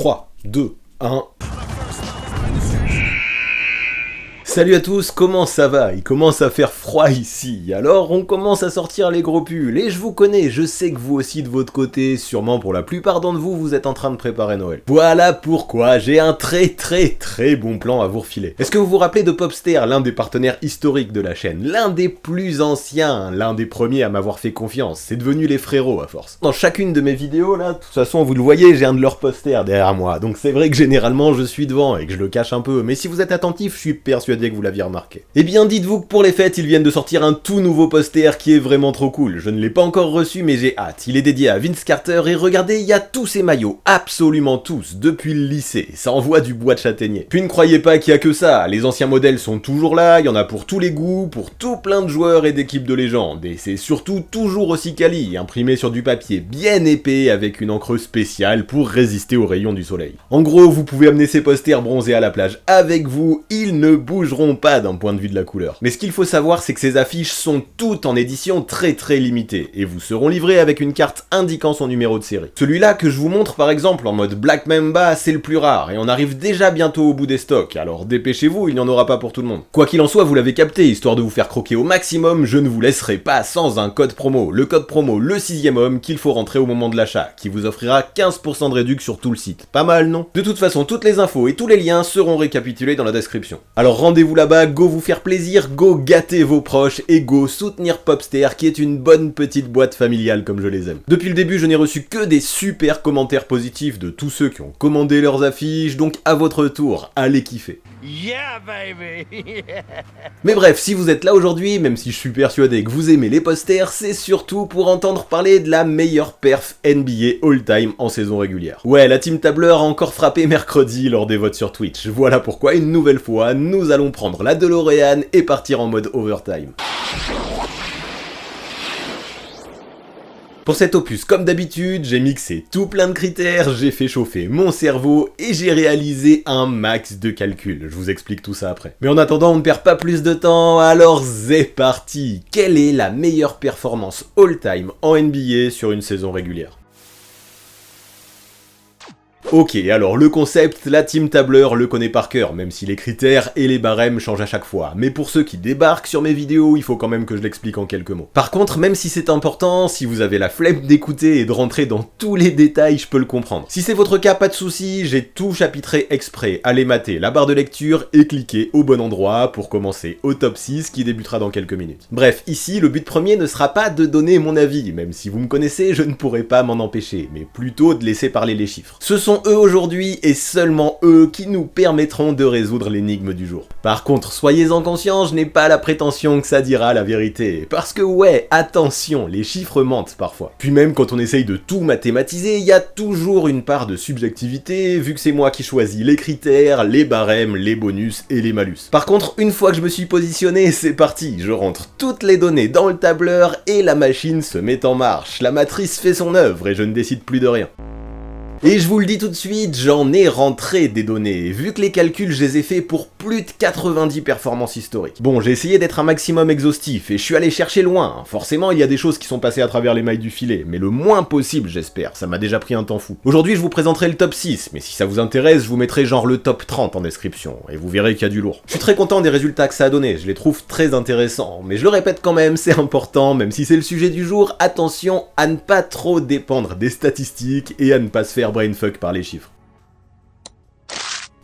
3, 2, 1... Salut à tous, comment ça va? Il commence à faire froid ici, alors on commence à sortir les gros pulls, et je vous connais, je sais que vous aussi de votre côté, sûrement pour la plupart d'entre vous, vous êtes en train de préparer Noël. Voilà pourquoi j'ai un très bon plan à vous refiler. Est-ce que vous vous rappelez de Popster, l'un des partenaires historiques de la chaîne, l'un des plus anciens, l'un des premiers à m'avoir fait confiance, c'est devenu les frérots à force. Dans chacune de mes vidéos là, de toute façon vous le voyez, j'ai un de leurs posters derrière moi, donc c'est vrai que généralement je suis devant et que je le cache un peu, mais si vous êtes attentif, je suis persuadé que vous l'aviez remarqué. Eh bien dites-vous que pour les fêtes, ils viennent de sortir un tout nouveau poster qui est vraiment trop cool. Je ne l'ai pas encore reçu mais j'ai hâte. Il est dédié à Vince Carter et regardez, il y a tous ces maillots, absolument tous, depuis le lycée. Ça envoie du bois de châtaignier. Puis ne croyez pas qu'il y a que ça, les anciens modèles sont toujours là, il y en a pour tous les goûts, pour tout plein de joueurs et d'équipes de légende. Et c'est surtout toujours aussi quali, imprimé sur du papier bien épais avec une encre spéciale pour résister aux rayons du soleil. En gros, vous pouvez amener ces posters bronzés à la plage avec vous, ils ne bougeront pas d'un point de vue de la couleur. Mais ce qu'il faut savoir, c'est que ces affiches sont toutes en édition très limitée, et vous seront livrées avec une carte indiquant son numéro de série. Celui-là que je vous montre par exemple en mode Black Mamba, c'est le plus rare, et on arrive déjà bientôt au bout des stocks, alors dépêchez-vous, il n'y en aura pas pour tout le monde. Quoi qu'il en soit, vous l'avez capté, histoire de vous faire croquer au maximum, je ne vous laisserai pas sans un code promo. Le code promo, le 6ème homme, qu'il faut rentrer au moment de l'achat, qui vous offrira 15% de réduction sur tout le site. Pas mal, non? De toute façon, toutes les infos et tous les liens seront récapitulés dans la description. Alors rendez-vous là-bas, go vous faire plaisir, go gâter vos proches et go soutenir Popster qui est une bonne petite boîte familiale comme je les aime. Depuis le début, je n'ai reçu que des super commentaires positifs de tous ceux qui ont commandé leurs affiches, donc à votre tour, allez kiffer. Yeah baby. Mais bref, si vous êtes là aujourd'hui, même si je suis persuadé que vous aimez les posters, c'est surtout pour entendre parler de la meilleure perf NBA all-time en saison régulière. Ouais, la team tableur a encore frappé mercredi lors des votes sur Twitch. Voilà pourquoi une nouvelle fois, nous allons prendre la DeLorean et partir en mode overtime. Pour cet opus, comme d'habitude, j'ai mixé tout plein de critères, j'ai fait chauffer mon cerveau et j'ai réalisé un max de calculs. Je vous explique tout ça après. Mais en attendant, on ne perd pas plus de temps, alors c'est parti! Quelle est la meilleure performance all-time en NBA sur une saison régulière? Ok, alors le concept, la team tableur le connaît par cœur, même si les critères et les barèmes changent à chaque fois. Mais pour ceux qui débarquent sur mes vidéos, il faut quand même que je l'explique en quelques mots. Par contre, même si c'est important, si vous avez la flemme d'écouter et de rentrer dans tous les détails, je peux le comprendre. Si c'est votre cas, pas de soucis, j'ai tout chapitré exprès. Allez mater la barre de lecture et cliquez au bon endroit pour commencer au top 6 qui débutera dans quelques minutes. Bref, ici, le but premier ne sera pas de donner mon avis, même si vous me connaissez, je ne pourrai pas m'en empêcher, mais plutôt de laisser parler les chiffres. Ce sont eux aujourd'hui et seulement eux qui nous permettront de résoudre l'énigme du jour. Par contre, soyez-en conscients, je n'ai pas la prétention que ça dira la vérité, parce que ouais, attention, les chiffres mentent parfois. Puis même quand on essaye de tout mathématiser, il y a toujours une part de subjectivité, vu que c'est moi qui choisis les critères, les barèmes, les bonus et les malus. Par contre, une fois que je me suis positionné, c'est parti, je rentre toutes les données dans le tableur et la machine se met en marche. La matrice fait son œuvre et je ne décide plus de rien. Et je vous le dis tout de suite, j'en ai rentré des données, vu que les calculs je les ai faits pour plus de 90 performances historiques. Bon, j'ai essayé d'être un maximum exhaustif, et je suis allé chercher loin. Forcément, il y a des choses qui sont passées à travers les mailles du filet, mais le moins possible j'espère, ça m'a déjà pris un temps fou. Aujourd'hui je vous présenterai le top 6, mais si ça vous intéresse, je vous mettrai genre le top 30 en description, et vous verrez qu'il y a du lourd. Je suis très content des résultats que ça a donné, je les trouve très intéressants, mais je le répète quand même, c'est important, même si c'est le sujet du jour, attention à ne pas trop dépendre des statistiques, et à ne pas se faire brainfuck par les chiffres.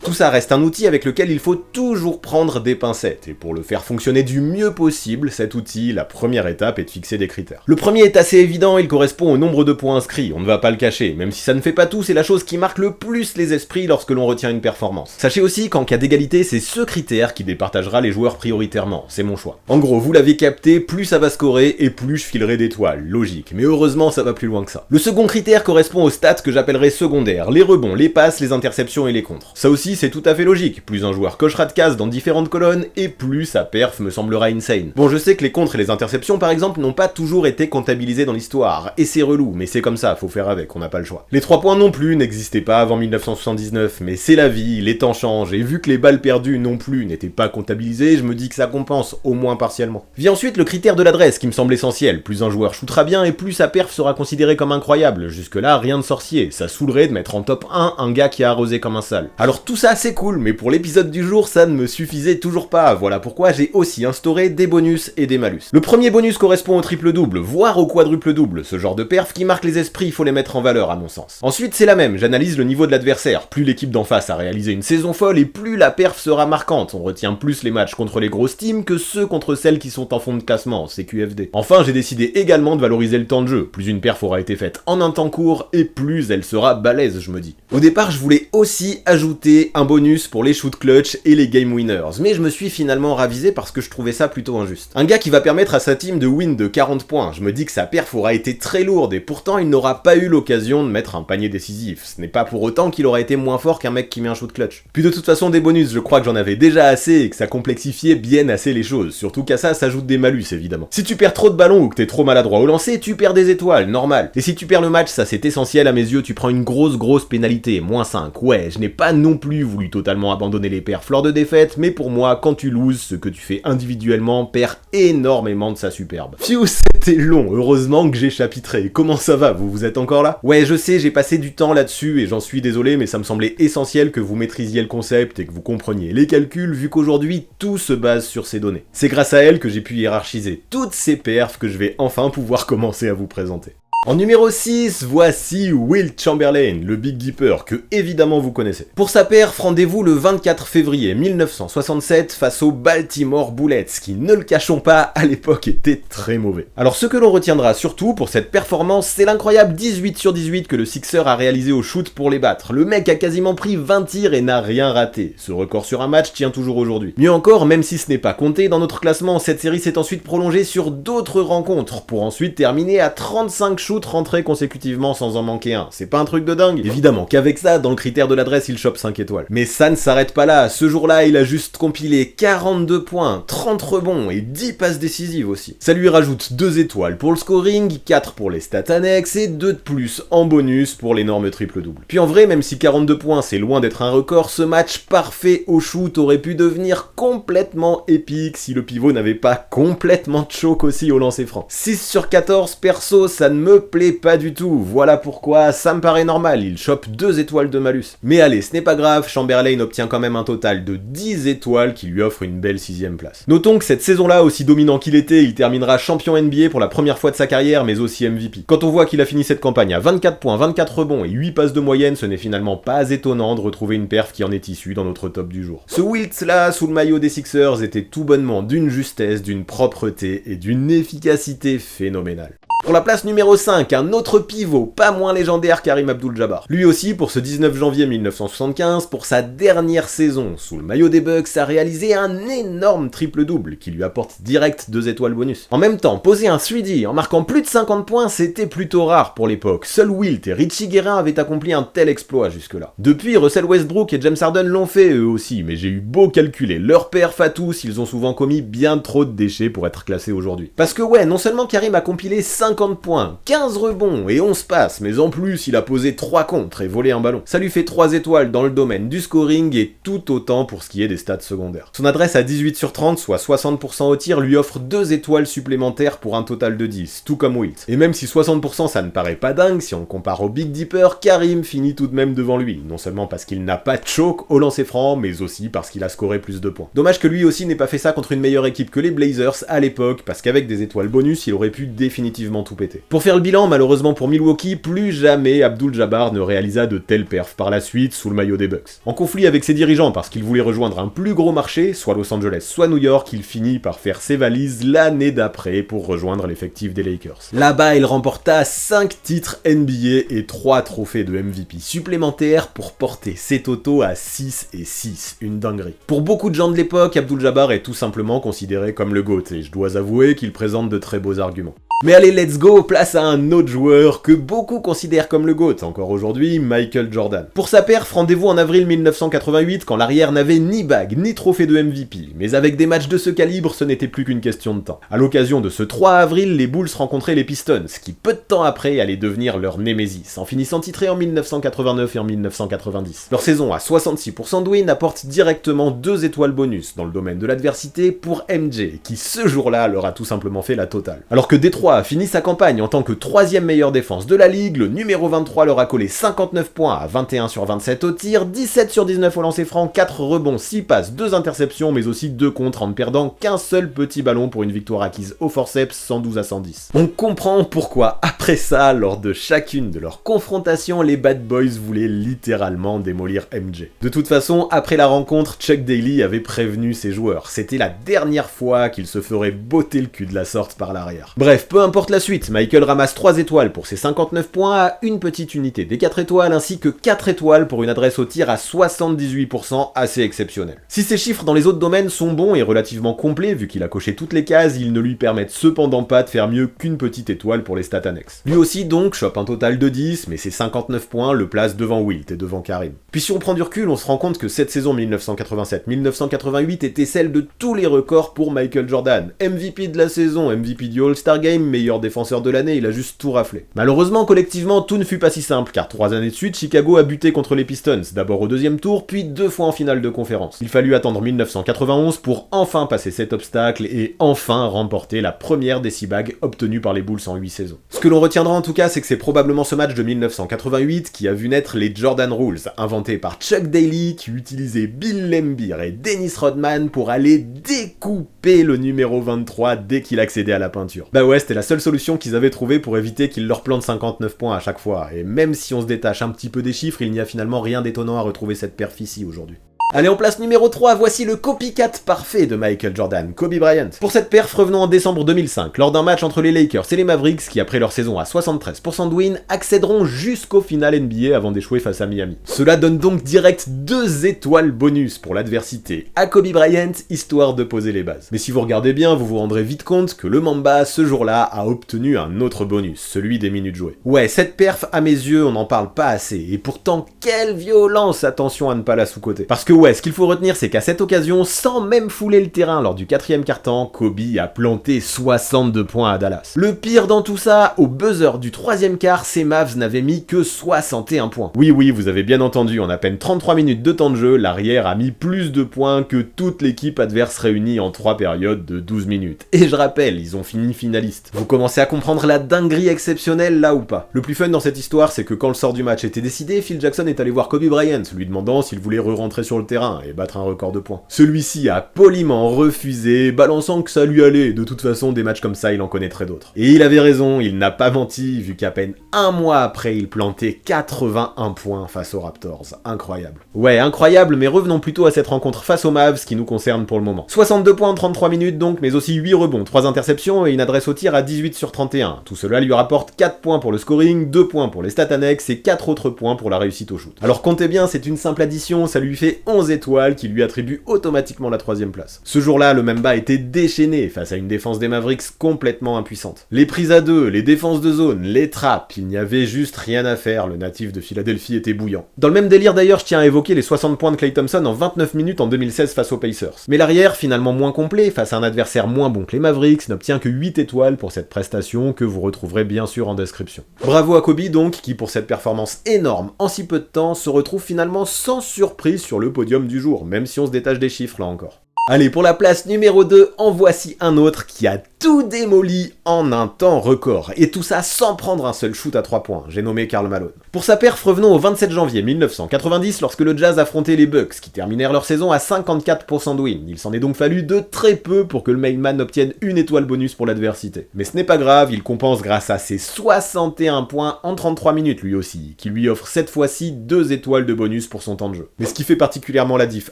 Tout ça reste un outil avec lequel il faut toujours prendre des pincettes, et pour le faire fonctionner du mieux possible, cet outil, la première étape est de fixer des critères. Le premier est assez évident, il correspond au nombre de points inscrits, on ne va pas le cacher, même si ça ne fait pas tout, c'est la chose qui marque le plus les esprits lorsque l'on retient une performance. Sachez aussi qu'en cas d'égalité, c'est ce critère qui départagera les joueurs prioritairement, c'est mon choix. En gros, vous l'avez capté, plus ça va scorer, et plus je filerai d'étoiles, logique, mais heureusement ça va plus loin que ça. Le second critère correspond aux stats que j'appellerai secondaires, les rebonds, les passes, les interceptions et les contres. Ça aussi aussi c'est tout à fait logique, plus un joueur cochera de cases dans différentes colonnes, et plus sa perf me semblera insane. Bon, je sais que les contres et les interceptions par exemple n'ont pas toujours été comptabilisés dans l'histoire, et c'est relou, mais c'est comme ça, faut faire avec, on n'a pas le choix. Les 3 points non plus n'existaient pas avant 1979, mais c'est la vie, les temps changent, et vu que les balles perdues non plus n'étaient pas comptabilisées, je me dis que ça compense, au moins partiellement. Vient ensuite le critère de l'adresse qui me semble essentiel, plus un joueur shootera bien et plus sa perf sera considérée comme incroyable, jusque là rien de sorcier, ça saoulerait de mettre en top 1 un gars qui a arrosé comme un sale. Alors tout ça c'est cool, mais pour l'épisode du jour ça ne me suffisait toujours pas, voilà pourquoi j'ai aussi instauré des bonus et des malus. Le premier bonus correspond au triple-double, voire au quadruple-double, ce genre de perf qui marque les esprits, il faut les mettre en valeur à mon sens. Ensuite c'est la même, j'analyse le niveau de l'adversaire, plus l'équipe d'en face a réalisé une saison folle et plus la perf sera marquante, on retient plus les matchs contre les grosses teams que ceux contre celles qui sont en fond de classement, c'est QFD. Enfin j'ai décidé également de valoriser le temps de jeu, plus une perf aura été faite en un temps court et plus elle sera balèze je me dis. Au départ je voulais aussi ajouter un bonus pour les shoot clutch et les game winners, mais je me suis finalement ravisé parce que je trouvais ça plutôt injuste. Un gars qui va permettre à sa team de win de 40 points, je me dis que sa perf aura été très lourde et pourtant il n'aura pas eu l'occasion de mettre un panier décisif, ce n'est pas pour autant qu'il aura été moins fort qu'un mec qui met un shoot clutch. Puis de toute façon des bonus, je crois que j'en avais déjà assez et que ça complexifiait bien assez les choses, surtout qu'à ça s'ajoute des malus évidemment. Si tu perds trop de ballons ou que t'es trop maladroit au lancer, tu perds des étoiles, normal. Et si tu perds le match, ça c'est essentiel à mes yeux, tu prends une grosse pénalité, -5. Ouais, je n'ai pas non plus voulu totalement abandonner les perfs lors de défaites, mais pour moi, quand tu loses, ce que tu fais individuellement perd énormément de sa superbe. Phew, c'était long, heureusement que j'ai chapitré. Comment ça va, vous êtes encore là? Ouais, je sais, j'ai passé du temps là-dessus et j'en suis désolé, mais ça me semblait essentiel que vous maîtrisiez le concept et que vous compreniez les calculs, vu qu'aujourd'hui, tout se base sur ces données. C'est grâce à elles que j'ai pu hiérarchiser toutes ces perfs que je vais enfin pouvoir commencer à vous présenter. En numéro 6, voici Wilt Chamberlain, le Big Dipper, que évidemment vous connaissez. Pour sa perf, rendez-vous le 24 février 1967 face aux Baltimore Bullets, qui, ne le cachons pas, à l'époque étaient très mauvais. Alors ce que l'on retiendra surtout pour cette performance, c'est l'incroyable 18 sur 18 que le Sixer a réalisé au shoot pour les battre. Le mec a quasiment pris 20 tirs et n'a rien raté. Ce record sur un match tient toujours aujourd'hui. Mieux encore, même si ce n'est pas compté dans notre classement, cette série s'est ensuite prolongée sur d'autres rencontres, pour ensuite terminer à 35 shoots rentrés consécutivement sans en manquer un. C'est pas un truc de dingue? Évidemment qu'avec ça, dans le critère de l'adresse, il chope 5 étoiles. Mais ça ne s'arrête pas là. Ce jour-là, il a juste compilé 42 points, 30 rebonds et 10 passes décisives aussi. Ça lui rajoute 2 étoiles pour le scoring, 4 pour les stats annexes et 2 de plus en bonus pour l'énorme triple-double. Puis en vrai, même si 42 points c'est loin d'être un record, ce match parfait au shoot aurait pu devenir complètement épique si le pivot n'avait pas complètement choke aussi au lancer franc. 6 sur 14, perso, ça ne me plaît pas du tout, voilà pourquoi ça me paraît normal, il chope 2 étoiles de malus. Mais allez, ce n'est pas grave, Chamberlain obtient quand même un total de 10 étoiles qui lui offre une belle 6ème place. Notons que cette saison-là, aussi dominant qu'il était, il terminera champion NBA pour la première fois de sa carrière, mais aussi MVP. Quand on voit qu'il a fini cette campagne à 24 points, 24 rebonds et 8 passes de moyenne, ce n'est finalement pas étonnant de retrouver une perf qui en est issue dans notre top du jour. Ce Wilt là, sous le maillot des Sixers, était tout bonnement d'une justesse, d'une propreté et d'une efficacité phénoménale. Pour la place numéro 5, un autre pivot, pas moins légendaire, Karim Abdul-Jabbar. Lui aussi, pour ce 19 janvier 1975, pour sa dernière saison sous le maillot des Bucks, a réalisé un énorme triple-double qui lui apporte direct 2 étoiles bonus. En même temps, poser un 3D en marquant plus de 50 points, c'était plutôt rare pour l'époque. Seul Wilt et Richie Guerin avaient accompli un tel exploit jusque-là. Depuis, Russell Westbrook et James Harden l'ont fait eux aussi, mais j'ai eu beau calculer leur perf à tous, ils ont souvent commis bien trop de déchets pour être classés aujourd'hui. Parce que ouais, non seulement Karim a compilé 50 points, 15 rebonds et 11 passes, mais en plus il a posé 3 contres et volé un ballon. Ça lui fait 3 étoiles dans le domaine du scoring et tout autant pour ce qui est des stats secondaires. Son adresse à 18 sur 30, soit 60% au tir, lui offre 2 étoiles supplémentaires pour un total de 10, tout comme Wilt. Et même si 60% ça ne paraît pas dingue, si on le compare au Big Dipper, Karim finit tout de même devant lui, non seulement parce qu'il n'a pas de choke au lancer franc, mais aussi parce qu'il a scoré plus de points. Dommage que lui aussi n'ait pas fait ça contre une meilleure équipe que les Blazers à l'époque, parce qu'avec des étoiles bonus, il aurait pu définitivement tout péter. Pour faire le bilan, malheureusement pour Milwaukee, plus jamais Abdul-Jabbar ne réalisa de telles perfs par la suite sous le maillot des Bucks. En conflit avec ses dirigeants parce qu'il voulait rejoindre un plus gros marché, soit Los Angeles, soit New York, il finit par faire ses valises l'année d'après pour rejoindre l'effectif des Lakers. Là-bas, il remporta 5 titres NBA et 3 trophées de MVP supplémentaires pour porter ses totaux à 6 et 6, une dinguerie. Pour beaucoup de gens de l'époque, Abdul-Jabbar est tout simplement considéré comme le GOAT, et je dois avouer qu'il présente de très beaux arguments. Mais allez, let's go, place à un autre joueur que beaucoup considèrent comme le GOAT, encore aujourd'hui, Michael Jordan. Pour sa perf, rendez-vous en avril 1988, quand l'arrière n'avait ni bague, ni trophée de MVP. Mais avec des matchs de ce calibre, ce n'était plus qu'une question de temps. À l'occasion de ce 3 avril, les Bulls rencontraient les Pistons, qui peu de temps après allaient devenir leur némésis, en finissant titrés en 1989 et en 1990. Leur saison à 66% de win apporte directement 2 étoiles bonus dans le domaine de l'adversité pour MJ, qui ce jour-là leur a tout simplement fait la totale. Alors que Détroit a fini sa campagne en tant que 3e meilleure défense de la ligue, le numéro 23 leur a collé 59 points à 21 sur 27 au tir, 17 sur 19 au lancer franc, 4 rebonds, 6 passes, 2 interceptions, mais aussi 2 contres en ne perdant qu'un seul petit ballon pour une victoire acquise au forceps 112 à 110. On comprend pourquoi, après ça, lors de chacune de leurs confrontations, les Bad Boys voulaient littéralement démolir MJ. De toute façon, après la rencontre, Chuck Daly avait prévenu ses joueurs. C'était la dernière fois qu'il se ferait botter le cul de la sorte par l'arrière. Bref, peu importe la suite, Michael ramasse 3 étoiles pour ses 59 points à une petite unité des 4 étoiles, ainsi que 4 étoiles pour une adresse au tir à 78% assez exceptionnelle. Si ces chiffres dans les autres domaines sont bons et relativement complets, vu qu'il a coché toutes les cases, ils ne lui permettent cependant pas de faire mieux qu'une petite étoile pour les stats annexes. Lui aussi donc chope un total de 10, mais ses 59 points le placent devant Wilt et devant Karim. Puis si on prend du recul, on se rend compte que cette saison 1987-1988 était celle de tous les records pour Michael Jordan. MVP de la saison, MVP du All-Star Game, meilleur défenseur de l'année, il a juste tout raflé. Malheureusement, collectivement, tout ne fut pas si simple, car 3 années de suite, Chicago a buté contre les Pistons, d'abord au 2e tour, puis 2 fois en finale de conférence. Il fallut attendre 1991 pour enfin passer cet obstacle et enfin remporter la première des 6 bagues obtenues par les Bulls en 8 saisons. Ce que l'on retiendra en tout cas, c'est que c'est probablement ce match de 1988 qui a vu naître les Jordan Rules, inventés par Chuck Daly, qui utilisait Bill Laimbeer et Dennis Rodman pour aller découper le numéro 23 dès qu'il accédait à la peinture. Bah ouais, c'était la seule solution qu'ils avaient trouvée pour éviter qu'il leur plante 59 points à chaque fois, et même si on se détache un petit peu des chiffres, il n'y a finalement rien d'étonnant à retrouver cette perf ici aujourd'hui. Allez, en place numéro 3, voici le copycat parfait de Michael Jordan, Kobe Bryant. Pour cette perf, revenons en décembre 2005, lors d'un match entre les Lakers et les Mavericks, qui après leur saison à 73% de win, accéderont jusqu'au final NBA avant d'échouer face à Miami. Cela donne donc direct 2 étoiles bonus pour l'adversité à Kobe Bryant, histoire de poser les bases. Mais si vous regardez bien, vous vous rendrez vite compte que le Mamba, ce jour-là, a obtenu un autre bonus, celui des minutes jouées. Ouais, cette perf, à mes yeux, on n'en parle pas assez, et pourtant, quelle violence, attention à ne pas la sous-coter. Parce que ouais, ce qu'il faut retenir, c'est qu'à cette occasion, sans même fouler le terrain lors du 4e quart-temps, Kobe a planté 62 points à Dallas. Le pire dans tout ça, au buzzer du 3e quart, ces Mavs n'avaient mis que 61 points. Oui, vous avez bien entendu, en à peine 33 minutes de temps de jeu, l'arrière a mis plus de points que toute l'équipe adverse réunie en 3 périodes de 12 minutes. Et je rappelle, ils ont fini finalistes. Vous commencez à comprendre la dinguerie exceptionnelle là ou pas? Le plus fun dans cette histoire, c'est que quand le sort du match était décidé, Phil Jackson est allé voir Kobe Bryant, lui demandant s'il voulait re-rentrer sur le terrain et battre un record de points. Celui-ci a poliment refusé, balançant que ça lui allait, de toute façon des matchs comme ça il en connaîtrait d'autres. Et il avait raison, il n'a pas menti, vu qu'à peine un mois après il plantait 81 points face aux Raptors. Incroyable. Ouais, incroyable, mais revenons plutôt à cette rencontre face aux Mavs qui nous concerne pour le moment. 62 points en 33 minutes donc, mais aussi 8 rebonds, 3 interceptions et une adresse au tir à 18 sur 31. Tout cela lui rapporte 4 points pour le scoring, 2 points pour les stats annexes et 4 autres points pour la réussite au shoot. Alors comptez bien, c'est une simple addition, ça lui fait 11 étoiles qui lui attribue automatiquement la 3e place. Ce jour-là, le Mamba était déchaîné face à une défense des Mavericks complètement impuissante. Les prises à 2, les défenses de zone, les trappes, il n'y avait juste rien à faire, le natif de Philadelphie était bouillant. Dans le même délire d'ailleurs, je tiens à évoquer les 60 points de Klay Thompson en 29 minutes en 2016 face aux Pacers. Mais l'arrière, finalement moins complet, face à un adversaire moins bon que les Mavericks, n'obtient que 8 étoiles pour cette prestation que vous retrouverez bien sûr en description. Bravo à Kobe donc, qui pour cette performance énorme en si peu de temps, se retrouve finalement sans surprise sur le podium du jour, même si on se détache des chiffres là encore. Allez, pour la place numéro 2, en voici un autre qui a tout démoli en un temps record, et tout ça sans prendre un seul shoot à 3 points, j'ai nommé Karl Malone. Pour sa perf, revenons au 27 janvier 1990, lorsque le Jazz affrontait les Bucks, qui terminèrent leur saison à 54% de win. Il s'en est donc fallu de très peu pour que le main man obtienne une étoile bonus pour l'adversité. Mais ce n'est pas grave, il compense grâce à ses 61 points en 33 minutes lui aussi, qui lui offre cette fois-ci 2 étoiles de bonus pour son temps de jeu. Mais ce qui fait particulièrement la diff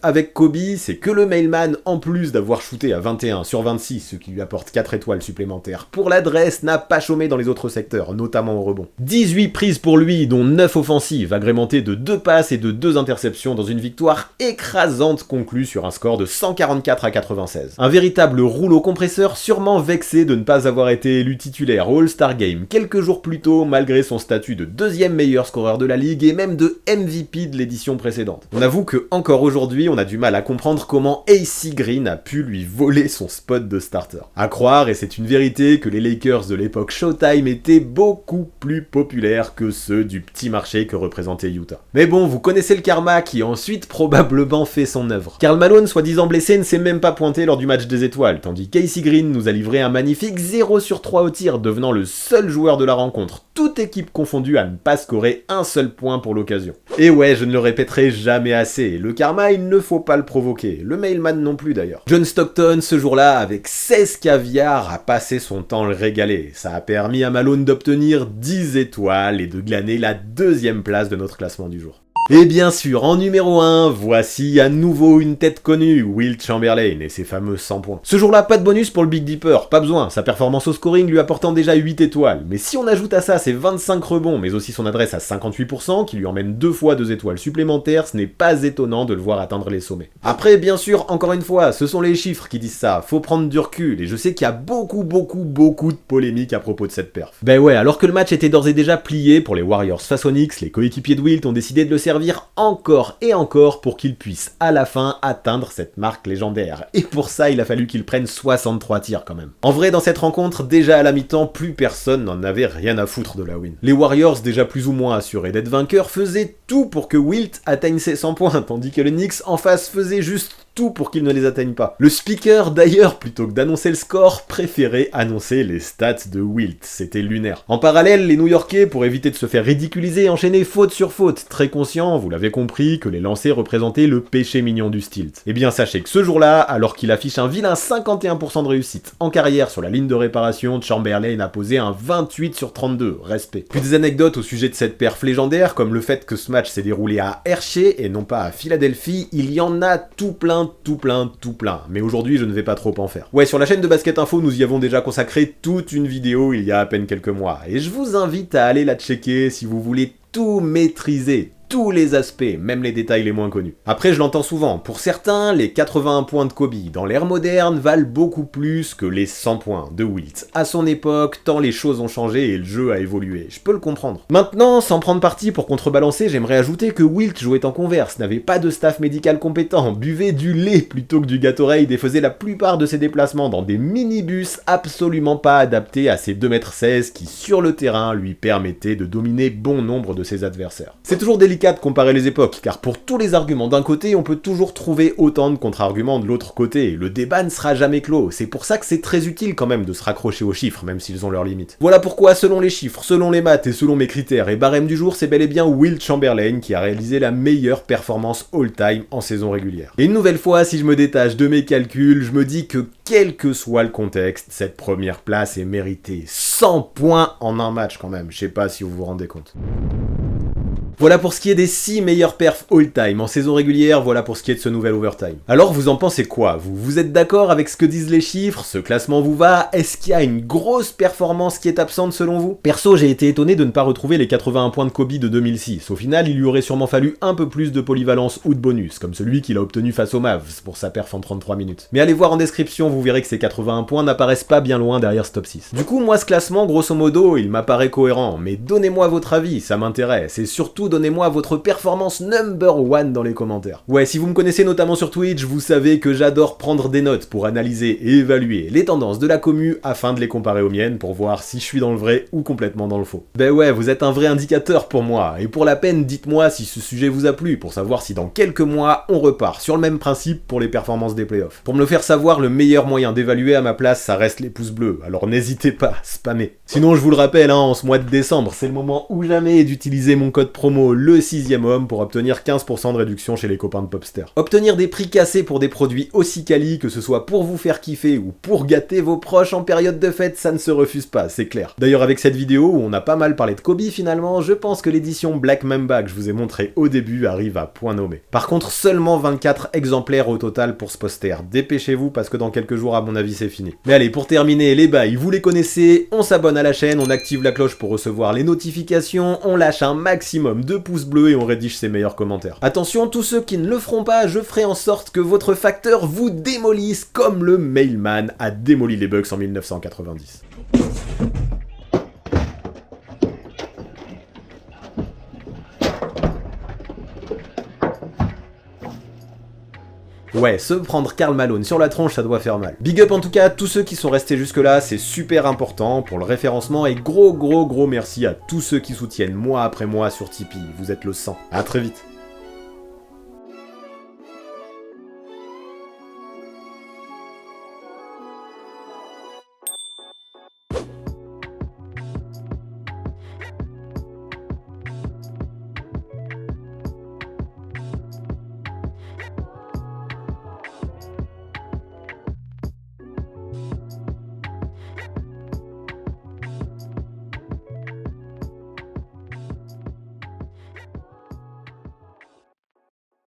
avec Kobe, c'est que le main man, en plus d'avoir shooté à 21 sur 26, ce qui lui apporte 4 étoiles supplémentaires. Pour l'adresse, n'a pas chômé dans les autres secteurs, notamment au rebond. 18 prises pour lui, dont 9 offensives, agrémentées de 2 passes et de 2 interceptions dans une victoire écrasante conclue sur un score de 144 à 96. Un véritable rouleau compresseur, sûrement vexé de ne pas avoir été élu titulaire au All-Star Game quelques jours plus tôt, malgré son statut de deuxième meilleur scoreur de la ligue et même de MVP de l'édition précédente. On avoue que encore aujourd'hui, on a du mal à comprendre comment AC Green a pu lui voler son spot de starter. À croire, et c'est une vérité, que les Lakers de l'époque Showtime étaient beaucoup plus populaires que ceux du petit marché que représentait Utah. Mais bon, vous connaissez le karma qui a ensuite probablement fait son œuvre. Karl Malone, soi-disant blessé, ne s'est même pas pointé lors du match des étoiles, tandis qu'AC Green nous a livré un magnifique 0 sur 3 au tir, devenant le seul joueur de la rencontre, toute équipe confondue, à ne pas scorer un seul point pour l'occasion. Et ouais, je ne le répéterai jamais assez, le karma, il ne faut pas le provoquer, le mailman non plus d'ailleurs. John Stockton, ce jour-là, avec 16 caviars, a passé son temps le régaler. Ça a permis à Malone d'obtenir 10 étoiles et de glaner la 2e place de notre classement du jour. Et bien sûr, en numéro 1, voici à nouveau une tête connue, Wilt Chamberlain et ses fameux 100 points. Ce jour-là, pas de bonus pour le Big Dipper, pas besoin, sa performance au scoring lui apportant déjà 8 étoiles. Mais si on ajoute à ça ses 25 rebonds, mais aussi son adresse à 58%, qui lui emmène 2 fois 2 étoiles supplémentaires, ce n'est pas étonnant de le voir atteindre les sommets. Après, bien sûr, encore une fois, ce sont les chiffres qui disent ça, faut prendre du recul, et je sais qu'il y a beaucoup de polémiques à propos de cette perf. Ben ouais, alors que le match était d'ores et déjà plié pour les Warriors face aux Knicks, les coéquipiers de Wilt ont décidé de le servir encore et encore pour qu'il puisse à la fin atteindre cette marque légendaire. Et pour ça, il a fallu qu'il prenne 63 tirs quand même. En vrai, dans cette rencontre, déjà à la mi-temps, plus personne n'en avait rien à foutre de la win. Les Warriors, déjà plus ou moins assurés d'être vainqueurs, faisaient tout pour que Wilt atteigne ses 100 points, tandis que les Knicks en face faisaient juste tout pour qu'il ne les atteigne pas. Le speaker, d'ailleurs, plutôt que d'annoncer le score, préférait annoncer les stats de Wilt. C'était lunaire. En parallèle, les New-Yorkais, pour éviter de se faire ridiculiser, enchaînaient faute sur faute, très conscients, vous l'avez compris, que les lancers représentaient le péché mignon du stilt. Eh bien, sachez que ce jour-là, alors qu'il affiche un vilain 51% de réussite en carrière sur la ligne de réparation, Chamberlain a posé un 28 sur 32, respect. Puis des anecdotes au sujet de cette perf légendaire, comme le fait que ce match s'est déroulé à Hershey et non pas à Philadelphie, il y en a tout plein. Mais aujourd'hui, je ne vais pas trop en faire. Ouais, sur la chaîne de Basket Info, nous y avons déjà consacré toute une vidéo il y a à peine quelques mois. Et je vous invite à aller la checker si vous voulez tout maîtriser. Tous les aspects, même les détails les moins connus. Après, je l'entends souvent, pour certains, les 81 points de Kobe dans l'ère moderne valent beaucoup plus que les 100 points de Wilt. À son époque, tant les choses ont changé et le jeu a évolué, je peux le comprendre. Maintenant, sans prendre parti pour contrebalancer, j'aimerais ajouter que Wilt jouait en converse, n'avait pas de staff médical compétent, buvait du lait plutôt que du Gatorade et faisait la plupart de ses déplacements dans des minibus absolument pas adaptés à ses 2,16 m qui, sur le terrain, lui permettaient de dominer bon nombre de ses adversaires. C'est toujours délicat de comparer les époques, car pour tous les arguments d'un côté, on peut toujours trouver autant de contre-arguments de l'autre côté, et le débat ne sera jamais clos. C'est pour ça que c'est très utile quand même de se raccrocher aux chiffres, même s'ils ont leurs limites. Voilà pourquoi, selon les chiffres, selon les maths et selon mes critères et barème du jour, c'est bel et bien Wilt Chamberlain qui a réalisé la meilleure performance all-time en saison régulière. Et une nouvelle fois, si je me détache de mes calculs, je me dis que quel que soit le contexte, cette première place est méritée. 100 points en un match quand même, je sais pas si vous vous rendez compte. Voilà pour ce qui est des 6 meilleurs perfs all-time en saison régulière, voilà pour ce qui est de ce nouvel overtime. Alors vous en pensez quoi, vous êtes d'accord avec ce que disent les chiffres? Ce classement vous va? Est-ce qu'il y a une grosse performance qui est absente selon vous? Perso, j'ai été étonné de ne pas retrouver les 81 points de Kobe de 2006. Au final, il lui aurait sûrement fallu un peu plus de polyvalence ou de bonus, comme celui qu'il a obtenu face aux Mavs pour sa perf en 33 minutes. Mais allez voir en description, vous verrez que ces 81 points n'apparaissent pas bien loin derrière ce top 6. Du coup, moi ce classement, grosso modo, il m'apparaît cohérent, mais donnez-moi votre avis, ça m'intéresse, et surtout donnez-moi votre performance number 1 dans les commentaires. Ouais, si vous me connaissez notamment sur Twitch, vous savez que j'adore prendre des notes pour analyser et évaluer les tendances de la commu afin de les comparer aux miennes pour voir si je suis dans le vrai ou complètement dans le faux. Ben ouais, vous êtes un vrai indicateur pour moi, et pour la peine, dites-moi si ce sujet vous a plu pour savoir si dans quelques mois, on repart sur le même principe pour les performances des playoffs. Pour me le faire savoir, le meilleur moyen d'évaluer à ma place, ça reste les pouces bleus, alors n'hésitez pas, spammez. Sinon, je vous le rappelle, en ce mois de décembre, c'est le moment ou jamais d'utiliser mon code promo promo le 6ème homme pour obtenir 15% de réduction chez les copains de Popster. Obtenir des prix cassés pour des produits aussi quali, que ce soit pour vous faire kiffer ou pour gâter vos proches en période de fête, ça ne se refuse pas, c'est clair. D'ailleurs avec cette vidéo où on a pas mal parlé de Kobe finalement, je pense que l'édition Black Mamba que je vous ai montré au début arrive à point nommé. Par contre seulement 24 exemplaires au total pour ce poster, dépêchez-vous parce que dans quelques jours à mon avis c'est fini. Mais allez, pour terminer, les bails, vous les connaissez, on s'abonne à la chaîne, on active la cloche pour recevoir les notifications, on lâche un maximum de pouces bleus et on rédige ses meilleurs commentaires. Attention, tous ceux qui ne le feront pas, je ferai en sorte que votre facteur vous démolisse comme le Mailman a démoli les bugs en 1990. Ouais, se prendre Karl Malone sur la tronche, ça doit faire mal. Big up en tout cas à tous ceux qui sont restés jusque là, c'est super important pour le référencement et gros merci à tous ceux qui soutiennent mois après mois sur Tipeee, vous êtes le sang. À très vite.